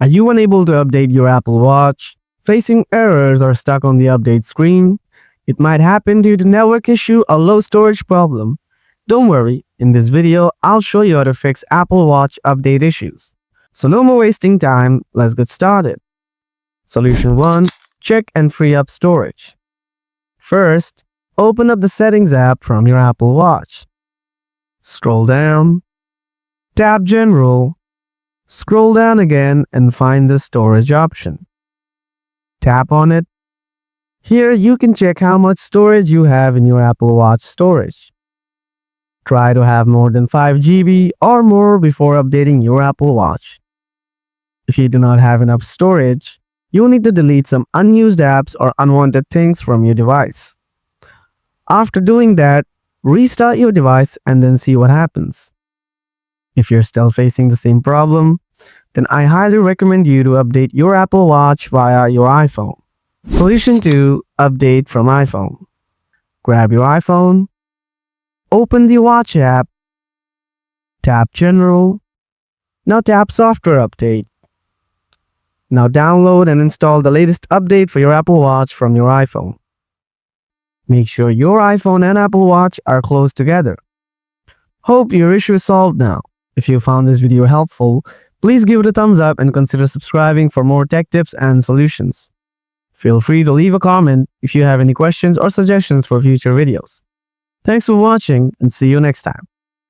Are you unable to update your Apple Watch, facing errors or stuck on the update screen? It might happen due to network issue or low storage problem. Don't worry, in this video, I'll show you how to fix Apple Watch update issues. So no more wasting time, let's get started. Solution 1. Check and free up storage. First, open up the Settings app from your Apple Watch. Scroll down, tap General, scroll down again and find the storage option. Tap on it. Here you can check how much storage you have in your Apple Watch storage. Try to have more than 5 GB or more before updating your Apple Watch. If you do not have enough storage, you'll need to delete some unused apps or unwanted things from your device. After doing that, restart your device and then see what happens. If you're still facing the same problem, then I highly recommend you to update your Apple Watch via your iPhone. Solution 2. Update from iPhone. Grab your iPhone, open the Watch app, tap General, now tap Software Update. Now download and install the latest update for your Apple Watch from your iPhone. Make sure your iPhone and Apple Watch are close together. Hope your issue is solved now. If you found this video helpful, please give it a thumbs up and consider subscribing for more tech tips and solutions. Feel free to leave a comment if you have any questions or suggestions for future videos. Thanks for watching and see you next time.